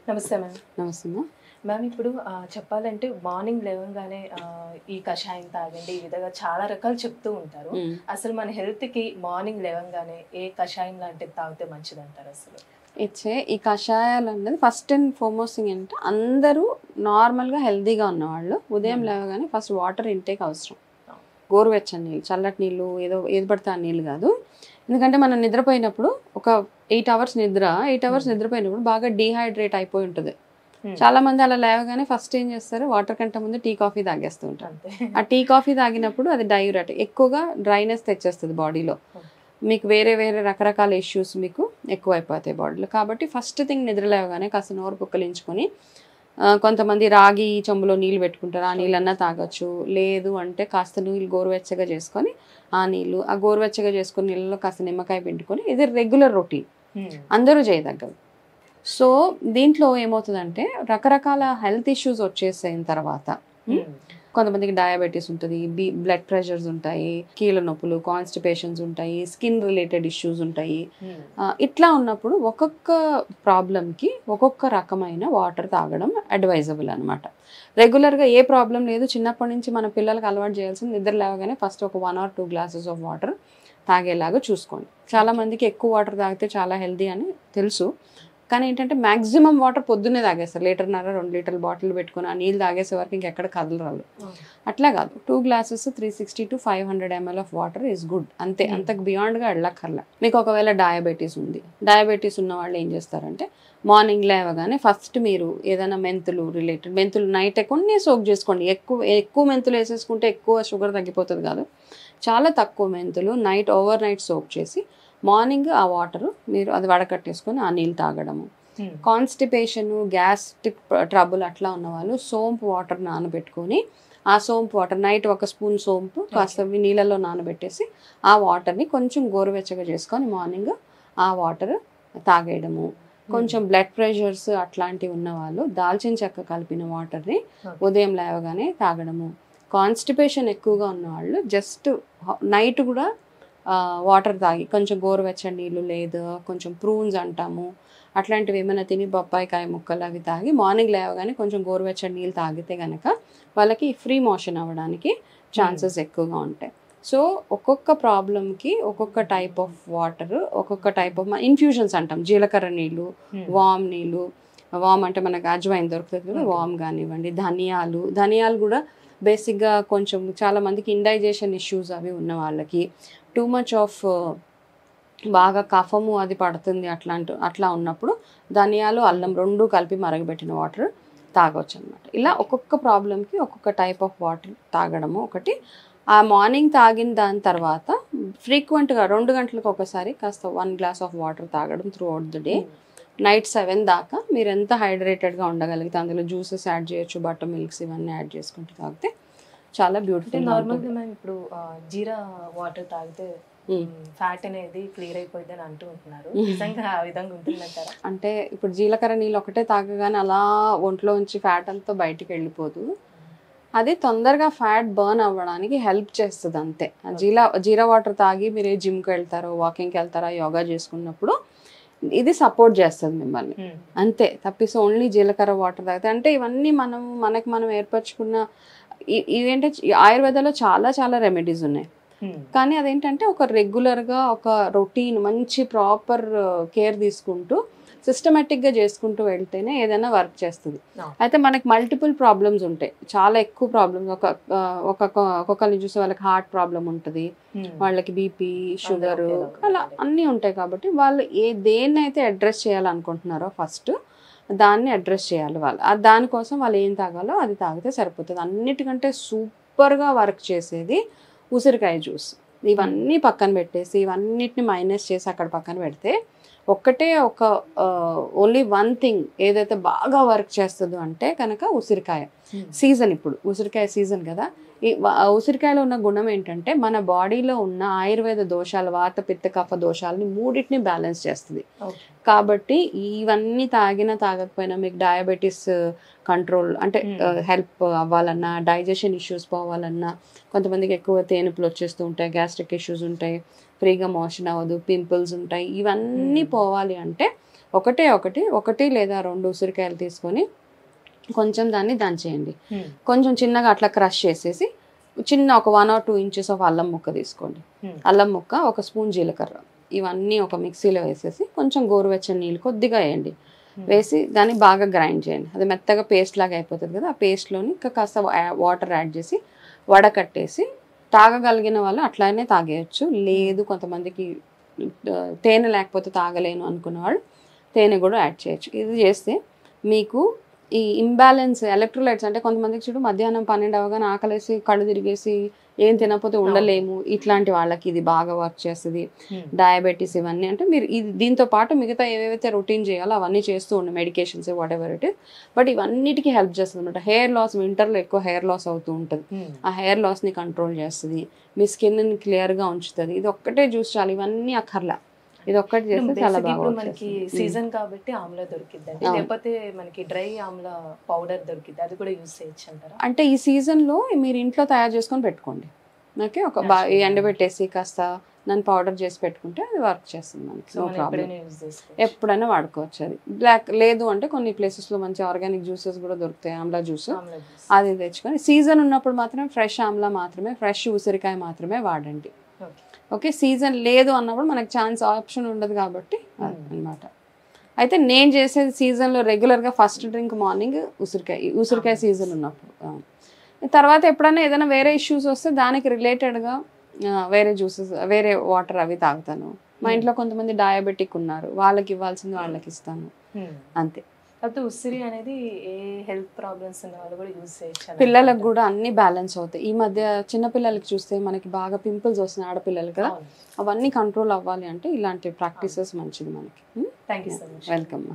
నమస్తే మ్యామ్. నమస్తే ma'am. Ma'am ఇప్పుడు చెప్పాలంటే మార్నింగ్ లేవగానే ఈ కషాయం తాగండి, ఈ విధంగా చాలా రకాలు చెప్తూ ఉంటారు. అసలు మన హెల్త్‌కి మార్నింగ్ లేవంగానే ఏ కషాయం లాంటిది తాగితే మంచిదంటారు అసలు? ఈ కషాయాలు అన్నది ఫస్ట్ అండ్ ఫార్మోస్ట్ థింగ్ ఏంటంటే అందరూ నార్మల్గా హెల్తీగా ఉన్నవాళ్ళు ఉదయం లేవగానే ఫస్ట్ వాటర్ ఇంటేక్ అవసరం. గోరువెచ్చని నీళ్ళు, చల్లటి నీళ్ళు, ఏది పడితే ఆ నీళ్ళు కాదు. ఎందుకంటే మనం నిద్రపోయినప్పుడు ఒక 8 అవర్స్ నిద్రపోయినప్పుడు బాగా డీహైడ్రేట్ అయిపోయి ఉంటుంది. చాలా మంది అలా లేవగానే ఫస్ట్ ఏం చేస్తారు, వాటర్ కంటే ముందు టీ కాఫీ తాగేస్తూ ఉంటారు. ఆ టీ కాఫీ తాగినప్పుడు అది డయూరెటిక్, ఎక్కువగా డ్రైనెస్ తెచ్చేస్తుంది బాడీలో. మీకు వేరే రకరకాల ఇష్యూస్ మీకు ఎక్కువైపోతాయి బాడీలో. కాబట్టి ఫస్ట్ థింగ్ నిద్ర లేవగానే కాస్త నోరు పుక్కలించుకొని, కొంతమంది రాగి చెంబులో నీళ్ళు పెట్టుకుంటారు, ఆ నీళ్ళన్నా తాగొచ్చు. లేదు అంటే కాస్త నీళ్ళు గోరువెచ్చగా చేసుకొని ఆ గోరువెచ్చగా చేసుకుని నీళ్ళలో కాస్త నిమ్మకాయ పిండుకొని, ఇది రెగ్యులర్ రొటీన్, అందరూ చేయదగ్గదు. సో దీంట్లో ఏమవుతుందంటే రకరకాల హెల్త్ ఇష్యూస్ వచ్చేసిన తర్వాత కొంతమందికి డయాబెటీస్ ఉంటుంది, బ్లడ్ ప్రెషర్స్ ఉంటాయి, కీళ్ళ నొప్పులు, కాన్స్టిపేషన్స్ ఉంటాయి, స్కిన్ రిలేటెడ్ ఇష్యూస్ ఉంటాయి. ఇట్లా ఉన్నప్పుడు ఒక్కొక్క ప్రాబ్లంకి ఒక్కొక్క రకమైన వాటర్ తాగడం అడ్వైజబుల్ అనమాట. రెగ్యులర్గా ఏ ప్రాబ్లం లేదు, చిన్నప్పటి నుంచి మన పిల్లలకు అలవాటు చేయాల్సింది నిద్ర లేవగానే ఫస్ట్ ఒక 1 or 2 glasses ఆఫ్ వాటర్ తాగేలాగా చూసుకోండి. చాలామందికి ఎక్కువ వాటర్ తాగితే చాలా హెల్దీ అని తెలుసు, కానీ ఏంటంటే మ్యాక్సిమం వాటర్ పొద్దున్నే తాగేస్తారు. 1.5 2 లీటర్ల బాటిల్ పెట్టుకుని ఆ నీళ్ళు తాగేసే వరకు ఇంకెక్కడ కదలరాలు. అట్లా కాదు, 2 glasses 360 to 500 ml of water is good. అంతకు బియాండ్గా వెళ్ళక్కర్లా. మీకు ఒకవేళ డయాబెటీస్ ఉన్న వాళ్ళు ఏం చేస్తారంటే మార్నింగ్ లేవగానే ఫస్ట్ మీరు ఏదైనా మెంతులు నైట్ కొన్ని సోక్ చేసుకోండి. ఎక్కువ మెంతులు వేసేసుకుంటే ఎక్కువ షుగర్ తగ్గిపోతుంది కాదు. చాలా తక్కువ మెంతులు ఓవర్ నైట్ సోక్ చేసి మార్నింగ్ ఆ వాటర్ మీరు అది వడకట్టేసుకొని ఆ నీళ్ళు తాగడము. కాన్స్టిపేషన్, గ్యాస్ట్రిక్ ట్రబుల్ అట్లా ఉన్న వాళ్ళు సోంపు వాటర్ నానబెట్టుకొని, ఆ సోంపు వాటర్ నైట్ 1 స్పూన్ సోంపు కాస్త నీళ్ళలో నానబెట్టేసి ఆ వాటర్ని కొంచెం గోరువెచ్చగా చేసుకొని మార్నింగ్ ఆ వాటర్ తాగేయడము. కొంచెం బ్లడ్ ప్రెషర్స్ అట్లాంటివి ఉన్న వాళ్ళు దాల్చిన చెక్క కలిపిన వాటర్ని ఉదయం లేవగానే తాగడము. కాన్స్టిపేషన్ ఎక్కువగా ఉన్నవాళ్ళు జస్ట్ నైట్ కూడా వాటర్ తాగి కొంచెం గోరువెచ్చని నీళ్ళు, లేదు కొంచెం ప్రూన్స్ అంటాము అట్లాంటివి ఏమైనా తిని, బొప్పాయికాయ ముక్కలు అవి తాగి మార్నింగ్ లేవగానే కొంచెం గోరువెచ్చని నీళ్ళు తాగితే కనుక వాళ్ళకి ఫ్రీ మోషన్ అవ్వడానికి ఛాన్సెస్ ఎక్కువగా ఉంటాయి. సో ఒక్కొక్క ప్రాబ్లంకి ఒక్కొక్క టైప్ ఆఫ్ వాటర్, ఒక్కొక్క టైప్ ఆఫ్ ఇన్ఫ్యూజన్స్ అంటాం. జీలకర్ర నీళ్ళు, వామ్ నీళ్ళు, వామ్ అంటే మనకు అజ్వైన్ దొరుకుతుంది కదా, వామ్ కానివ్వండి. ధనియాలు కూడా బేసిక్గా కొంచెం చాలా మందికి ఇండైజెషన్ ఇష్యూస్ అవి ఉన్న వాళ్ళకి, టూ మచ్ ఆఫ్ బాగా కఫము అది పడుతుంది అట్లా ఉన్నప్పుడు ధనియాలు, అల్లం 2 కలిపి మరగబెట్టిన వాటర్ తాగొచ్చు అనమాట. ఇలా ఒక్కొక్క ప్రాబ్లంకి ఒక్కొక్క టైప్ ఆఫ్ వాటర్ తాగడము ఒకటి. ఆ మార్నింగ్ తాగిన దాని తర్వాత ఫ్రీక్వెంట్గా 2 గంటలకు ఒకసారి కాస్త 1 glass ఆఫ్ వాటర్ తాగడం through out the day. Night 7 దాకా మీరు ఎంత హైడ్రేటెడ్గా ఉండగలిగితే అందులో జ్యూసెస్ యాడ్ చేయొచ్చు, బటర్ మిల్క్స్ ఇవన్నీ యాడ్ చేసుకుంటూ తాగితే చాలా బ్యూటిఫుల్. నార్మల్గా మేము ఇప్పుడు జీరా వాటర్ తాగితే ఫ్యాట్ అనేది క్లియర్ అయిపోయింది అని అంటూ ఉంటున్నారు. నిజంగా ఆ విధంగా ఉంటుందంటారా? అంటే ఇప్పుడు జీలకర్ర నీళ్ళు ఒకటే తాగగానే అలా ఒంట్లో నుంచి ఫ్యాట్ అంతా బయటికి వెళ్ళిపోదు. అది తొందరగా ఫ్యాట్ బర్న్ అవ్వడానికి హెల్ప్ చేస్తుంది అంతే. జీరా వాటర్ తాగి మీరు జిమ్కి వెళ్తారో, వాకింగ్కి వెళ్తారా, యోగా చేసుకున్నప్పుడు ఇది సపోర్ట్ చేస్తుంది మిమ్మల్ని అంతే. తప్పిస్తే ఓన్లీ జీలకర్ర వాటర్ తాగితే అంటే ఇవన్నీ మనం ఏర్పరచుకున్న ఇవేంటే ఆయుర్వేదంలో చాలా చాలా రెమెడీస్ ఉన్నాయి. కానీ అదేంటంటే ఒక రెగ్యులర్గా ఒక రొటీన్ మంచి ప్రాపర్ కేర్ తీసుకుంటూ సిస్టమేటిక్గా చేసుకుంటూ వెళ్తేనే ఏదైనా వర్క్ చేస్తుంది. అయితే మనకి మల్టిపుల్ ప్రాబ్లమ్స్ ఉంటాయి, చాలా ఎక్కువ ప్రాబ్లమ్స్. ఒక్కొక్కరిని చూస్తే వాళ్ళకి హార్ట్ ప్రాబ్లం ఉంటుంది, వాళ్ళకి బీపీ, షుగరు, అలా అన్నీ ఉంటాయి. కాబట్టి వాళ్ళు దేన్నైతే అడ్రస్ చేయాలనుకుంటున్నారో ఫస్ట్ దాన్ని అడ్రస్ చేయాలి వాళ్ళు. దానికోసం వాళ్ళు ఏం తాగాలో అది తాగితే సరిపోతుంది. అన్నిటికంటే సూపర్గా వర్క్ చేసేది ఉసిరికాయ జ్యూస్. ఇవన్నీ పక్కన పెట్టేసి ఇవన్నిటిని మైనస్ చేసి అక్కడ పక్కన పెడితే ఓన్లీ 1 థింగ్ ఏదైతే బాగా వర్క్ చేస్తుందో అంటే కనుక ఉసిరికాయ సీజన్. ఇప్పుడు ఉసిరికాయ సీజన్ కదా. ఈ ఉసిరికాయలో ఉన్న గుణం ఏంటంటే మన బాడీలో ఉన్న ఆయుర్వేద దోషాలు, వాత పిత్త కఫ దోషాలని మూడింటిని బ్యాలెన్స్ చేస్తుంది. కాబట్టి ఇవన్నీ తాగకపోయినా మీకు డయాబెటీస్ కంట్రోల్ అంటే హెల్ప్ అవ్వాలన్నా, డైజెషన్ ఇష్యూస్ పోవాలన్నా, కొంతమందికి ఎక్కువ తేనుపులు వచ్చేస్తూ ఉంటాయి, గ్యాస్ట్రిక్ ఇష్యూస్ ఉంటాయి, ఫ్రీగా మోషన్ అవ్వదు, పింపుల్స్ ఉంటాయి, ఇవన్నీ పోవాలి అంటే ఒకటి లేదా 2 ఉసిరికాయలు తీసుకొని కొంచెం దాన్ని దంచేయండి. కొంచెం చిన్నగా అట్లా క్రష్ చేసేసి చిన్న ఒక 1 or 2 inches ఆఫ్ అల్లం ముక్క తీసుకోండి. అల్లం ముక్క, 1 స్పూన్ జీలకర్ర, ఇవన్నీ ఒక మిక్సీలో వేసేసి కొంచెం గోరువెచ్చని నీళ్ళు కొద్దిగా వేయండి. వేసి దాన్ని బాగా గ్రైండ్ చేయండి. అది మెత్తగా పేస్ట్ లాగా అయిపోతుంది కదా, ఆ పేస్ట్లోని ఇంకా కాస్త వాటర్ యాడ్ చేసి వడకట్టేసి తాగగలిగిన వాళ్ళు అట్లానే తాగేయచ్చు. లేదు కొంతమందికి తేనె లేకపోతే తాగలేను అనుకున్న వాళ్ళు తేనె కూడా యాడ్ చేయొచ్చు. ఇది చేస్తే మీకు ఈ ఇంబ్యాలెన్స్ ఎలక్ట్రోలైట్స్ అంటే కొంతమందికి చూడు మధ్యాహ్నం 12 అవగానే ఆకలేసి కళ్ళు తిరిగేసి ఏం తినకపోతే ఉండలేము, ఇట్లాంటి వాళ్ళకి ఇది బాగా వర్క్ చేస్తుంది. డయాబెటీస్ ఇవన్నీ అంటే మీరు ఇది దీంతో పాటు మిగతా ఏవేవైతే రొటీన్ చేయాలో అవన్నీ చేస్తూ ఉండే medications what ever it is, but ఇవన్నిటికీ హెల్ప్ చేస్తుంది అనమాట. హెయిర్ లాస్, వింటర్లో ఎక్కువ హెయిర్ లాస్ అవుతూ ఉంటుంది, ఆ హెయిర్ లాస్ని కంట్రోల్ చేస్తుంది, మీ స్కిన్ని క్లియర్గా ఉంచుతుంది. ఇది ఒక్కటే జ్యూస్ చాలు, ఇవన్నీ అక్కర్లా, ఇది ఒక్కటి చేస్తే చాలా బాగా. మనకి సీజన్ కాబట్టి ఆమ్లా దొరికిద్దండి, లేకపోతే మనకి డ్రై ఆమ్లా పౌడర్ దొరికిద్ది, అది కూడా యూజ్ చేయొచ్చు అంటారా? అంటే ఈ సీజన్లో మీరు ఇంట్లో తయారు చేసుకొని పెట్టుకోండి. ఓకే, ఒక ఎండబెట్టేసి కాస్త నన్ను పౌడర్ చేసి పెట్టుకుంటే అది వర్క్ చేస్తుంది మనకి, నో ప్రాబ్లం. ఎప్పుడైనా వాడుకోవచ్చు. అది బ్లాక్ లేదు అంటే కొన్ని ప్లేసెస్లో మంచి ఆర్గానిక్ జ్యూసెస్ కూడా దొరుకుతాయి, ఆమ్లా జ్యూస్, అది తెచ్చుకొని సీజన్ ఉన్నప్పుడు మాత్రమే ఫ్రెష్ ఆమ్లా మాత్రమే, ఫ్రెష్ ఉసిరికాయ మాత్రమే వాడండి. ఓకే, సీజన్ లేదు అన్నప్పుడు మనకు ఆప్షన్ ఉండదు కాబట్టి అన్నమాట. అయితే నేను చేసేది సీజన్లో రెగ్యులర్గా ఫస్ట్ డ్రింక్ మార్నింగ్ ఉసిరికాయ సీజన్ ఉన్నప్పుడు. తర్వాత ఎప్పుడైనా ఏదైనా వేరే ఇష్యూస్ వస్తే దానికి రిలేటెడ్గా వేరే జ్యూసెస్, వేరే వాటర్ అవి తాగుతాను. మా ఇంట్లో కొంతమంది డయాబెటిక్ ఉన్నారు, వాళ్ళకి ఇవ్వాల్సింది వాళ్ళకి ఇస్తాను, అంతే. కాకపోతే ఉసిరి అనేది ఏ హెల్త్ ప్రాబ్లమ్స్ ఉన్న వాళ్ళు కూడా యూజ్ చేయొచ్చు, పిల్లలకు కూడా అన్ని బ్యాలెన్స్ అవుతాయి. ఈ మధ్య చిన్న పిల్లలకి చూస్తే మనకి బాగా పింపుల్స్ వస్తున్నాయి, ఆడపిల్లలు కదా, అవన్నీ కంట్రోల్ అవ్వాలి అంటే ఇలాంటి ప్రాక్టీసెస్ మంచిది మనకి. Thank you so much. Welcome.